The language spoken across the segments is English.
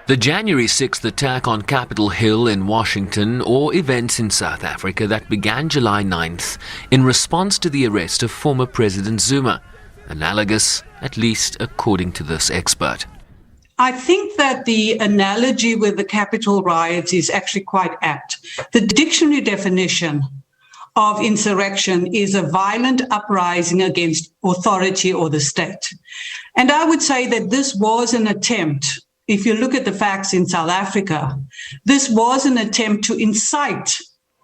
The January 6th attack on Capitol Hill in Washington, or events in South Africa that began July 9th in response to the arrest of former President Zuma. Analogous, at least according to this expert. I think that the analogy with the Capitol riots is actually quite apt. The dictionary definition of insurrection is a violent uprising against authority or the state. And I would say that this was an attempt. If you look at the facts in South Africa, this was an attempt to incite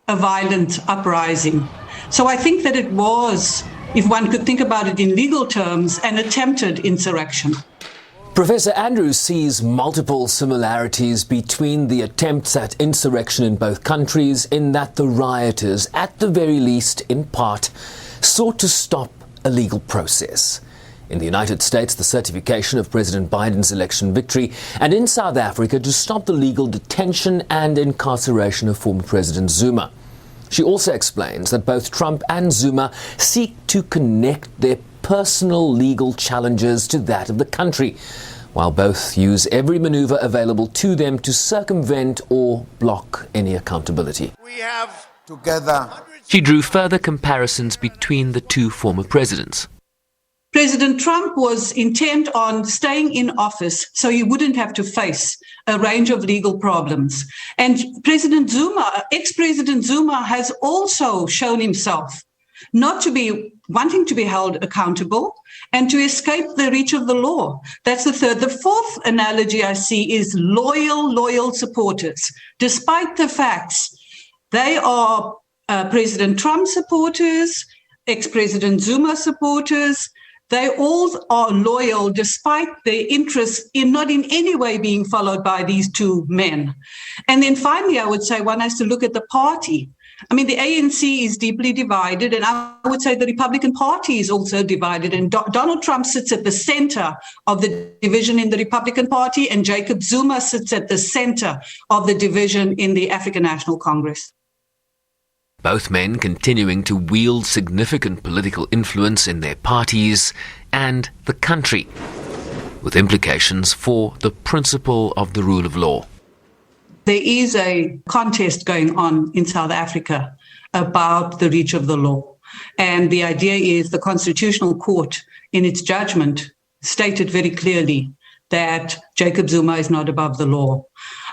a violent uprising. So I think that it was, if one could think about it in legal terms, an attempted insurrection. Professor Andrews sees multiple similarities between the attempts at insurrection in both countries, in that the rioters, at the very least in part, sought to stop a legal process. In the United States, the certification of President Biden's election victory, and in South Africa to stop the legal detention and incarceration of former President Zuma. She also explains that both Trump and Zuma seek to connect their personal legal challenges to that of the country, while both use every maneuver available to them to circumvent or block any accountability. We have together. She drew further comparisons between the two former presidents. President Trump was intent on staying in office so he wouldn't have to face a range of legal problems. And President Zuma, ex-President Zuma, has also shown himself not to be wanting to be held accountable and to escape the reach of the law. That's the third. The fourth analogy I see is loyal supporters. Despite the facts, they are President Trump supporters, ex-President Zuma supporters. They all are loyal despite their interest in not in any way being followed by these two men. And then finally, I would say one has to look at the party. I mean, the ANC is deeply divided, and I would say the Republican Party is also divided. And Donald Trump sits at the center of the division in the Republican Party, and Jacob Zuma sits at the center of the division in the African National Congress. Both men continuing to wield significant political influence in their parties and the country, with implications for the principle of the rule of law. There is a contest going on in South Africa about the reach of the law. And the idea is the Constitutional Court, in its judgment, stated very clearly that Jacob Zuma is not above the law.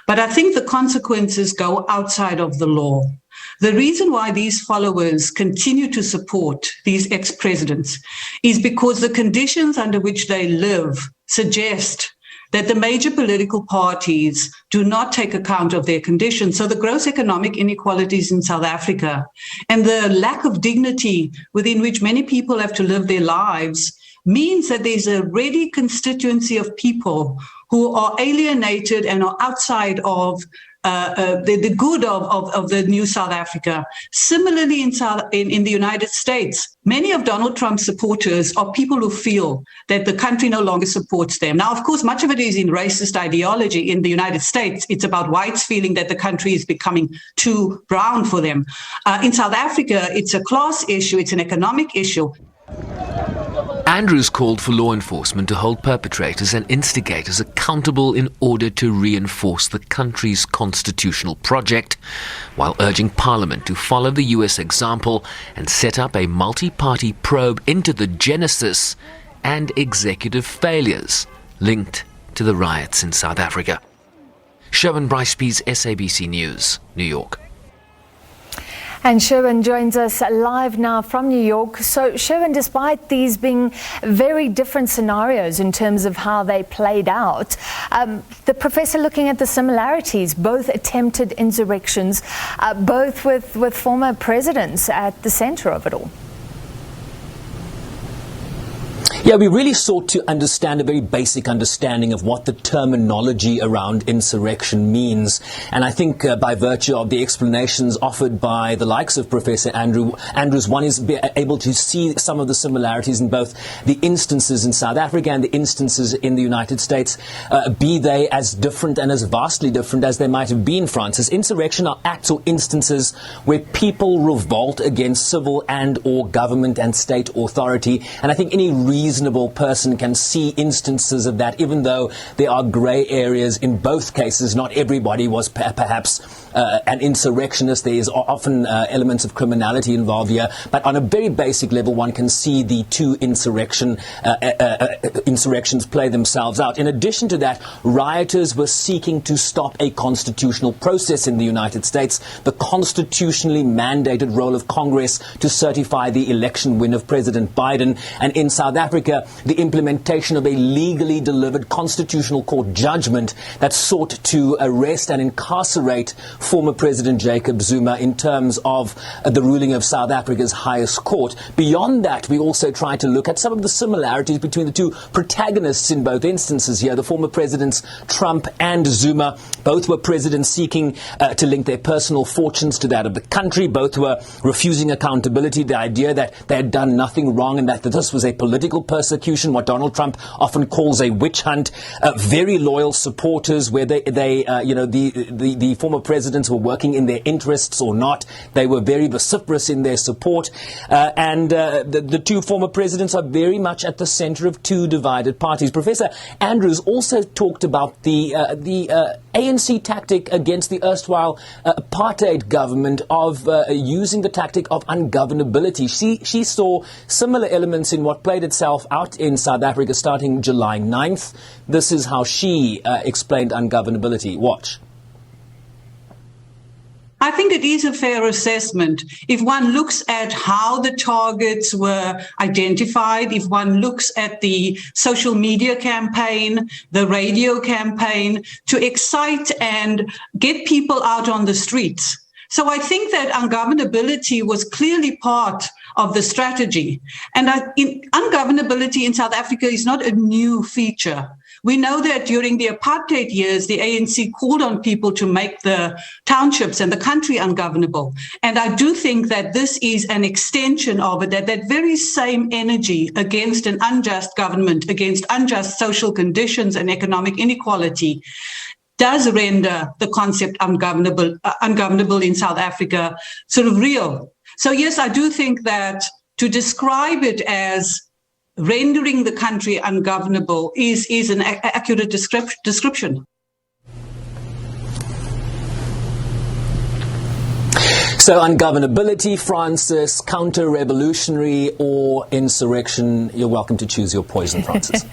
But I think the consequences go outside of the law. The reason why these followers continue to support these ex-presidents is because the conditions under which they live suggest that the major political parties do not take account of their conditions. So the gross economic inequalities in South Africa and the lack of dignity within which many people have to live their lives means that there's a ready constituency of people who are alienated and are outside of the good of the new South Africa. Similarly, in the United States, many of Donald Trump's supporters are people who feel that the country no longer supports them. Now, of course, much of it is in racist ideology. In the United States, it's about whites feeling that the country is becoming too brown for them. In South Africa, it's a class issue. It's an economic issue. Andrews called for law enforcement to hold perpetrators and instigators accountable in order to reinforce the country's constitutional project, while urging Parliament to follow the US example and set up a multi-party probe into the genesis and executive failures linked to the riots in South Africa. Sherwin Brycepease, SABC News, New York. And Sherwin joins us live now from New York. So Sherwin, despite these being very different scenarios in terms of how they played out, the professor looking at the similarities, both attempted insurrections, both with former presidents at the center of it all. Yeah, we really sought to understand a very basic understanding of what the terminology around insurrection means. And I think by virtue of the explanations offered by the likes of Professor Andrews, one is able to see some of the similarities in both the instances in South Africa and the instances in the United States, be they as different and as vastly different as they might have been, Francis. Insurrection are acts or instances where people revolt against civil and or government and state authority. And I think any reason reasonable person can see instances of that, even though there are grey areas in both cases. Not everybody was perhaps an insurrectionist. There is often elements of criminality involved here, but on a very basic level, one can see the two insurrections play themselves out. In addition to that, rioters were seeking to stop a constitutional process in the United States, the constitutionally mandated role of Congress to certify the election win of President Biden. And in South Africa, the implementation of a legally delivered constitutional court judgment that sought to arrest and incarcerate former President Jacob Zuma in terms of the ruling of South Africa's highest court. Beyond that, we also try to look at some of the similarities between the two protagonists in both instances here, the former presidents Trump and Zuma. Both were presidents seeking to link their personal fortunes to that of the country. Both were refusing accountability, the idea that they had done nothing wrong and that this was a political persecution, what Donald Trump often calls a witch hunt. Very loyal supporters, where the former presidents were working in their interests or not. They were very vociferous in their support. The two former presidents are very much at the center of two divided parties. Professor Andrews also talked about the ANC tactic against the erstwhile apartheid government of using the tactic of ungovernability. She saw similar elements in what played itself out in South Africa starting July 9th. This is how she explained ungovernability. Watch. I think it is a fair assessment. If one looks at how the targets were identified, if one looks at the social media campaign, the radio campaign, to excite and get people out on the streets. So I think that ungovernability was clearly part of the strategy. And ungovernability in South Africa is not a new feature. We know that during the apartheid years, the ANC called on people to make the townships and the country ungovernable. And I do think that this is an extension of it, that very same energy against an unjust government, against unjust social conditions and economic inequality, does render the concept ungovernable in South Africa sort of real. So yes, I do think that to describe it as rendering the country ungovernable is an accurate description. So ungovernability, Francis, counter-revolutionary or insurrection? You're welcome to choose your poison, Francis.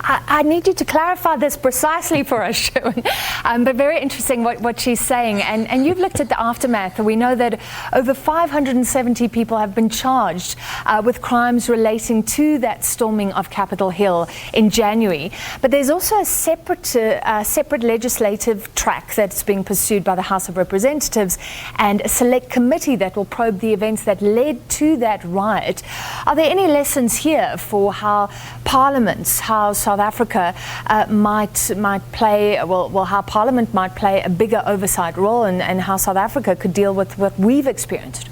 I need you to clarify this precisely for us, Sherwin. But very interesting what she's saying. And you've looked at the aftermath. We know that over 570 people have been charged with crimes relating to that storming of Capitol Hill in January. But there's also a separate legislative track that's being pursued by the House of Representatives and a select committee that will probe the events that led to that riot. Are there any lessons here for how parliaments, how South Africa might play, how Parliament might play a bigger oversight role and how South Africa could deal with what we've experienced?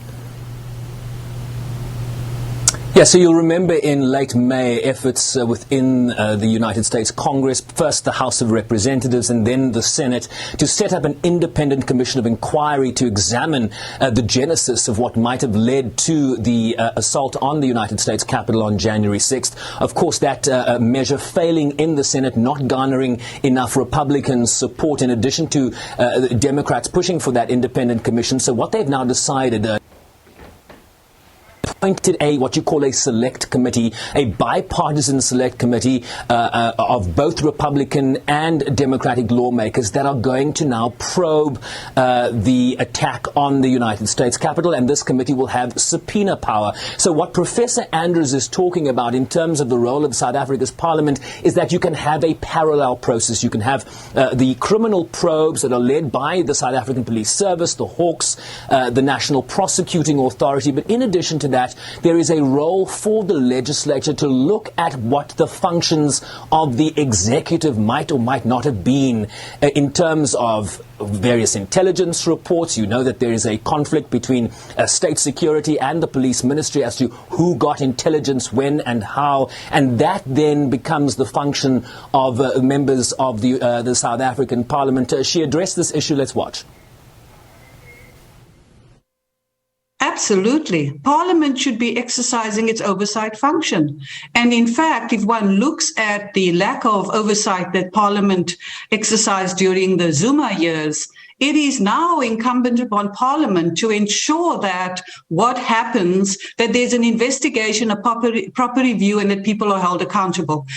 Yeah, so you'll remember in late May, efforts within the United States Congress, first the House of Representatives and then the Senate, to set up an independent commission of inquiry to examine the genesis of what might have led to the assault on the United States Capitol on January 6th. Of course, that measure failing in the Senate, not garnering enough Republican support, in addition to Democrats pushing for that independent commission. So what they've now decided... appointed what you call a select committee, a bipartisan select committee of both Republican and Democratic lawmakers that are going to now probe the attack on the United States Capitol, and this committee will have subpoena power. So what Professor Andrews is talking about in terms of the role of South Africa's parliament is that you can have a parallel process. You can have the criminal probes that are led by the South African Police Service, the Hawks, the National Prosecuting Authority, but in addition to that, there is a role for the legislature to look at what the functions of the executive might or might not have been in terms of various intelligence reports. You know that there is a conflict between state security and the police ministry as to who got intelligence when and how, and that then becomes the function of members of the South African Parliament. She addressed this issue. Let's watch. Absolutely. Parliament should be exercising its oversight function. And in fact, if one looks at the lack of oversight that Parliament exercised during the Zuma years, it is now incumbent upon Parliament to ensure that what happens, that there's an investigation, a proper review, and that people are held accountable.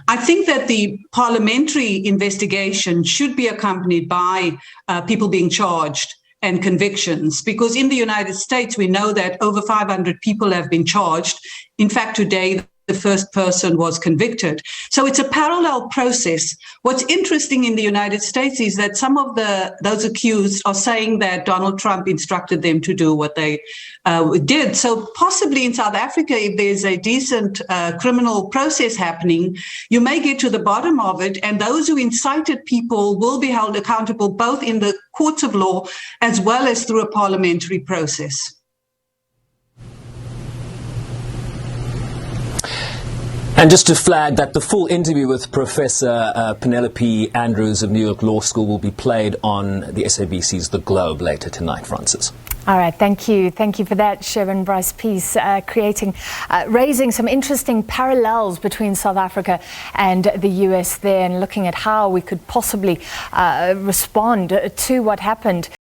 I think that the parliamentary investigation should be accompanied by people being charged and convictions, because in the United States, we know that over 500 people have been charged. In fact, today, the first person was convicted. So it's a parallel process. What's interesting in the United States is that some of those accused are saying that Donald Trump instructed them to do what they did. So possibly in South Africa, if there's a decent criminal process happening, you may get to the bottom of it, and those who incited people will be held accountable both in the courts of law as well as through a parliamentary process. And just to flag that the full interview with Professor Penelope Andrews of New York Law School will be played on the SABC's The Globe later tonight, Francis. All right, thank you. Thank you for that, Sharon Bryce-Peace, raising some interesting parallels between South Africa and the US there, and looking at how we could possibly respond to what happened.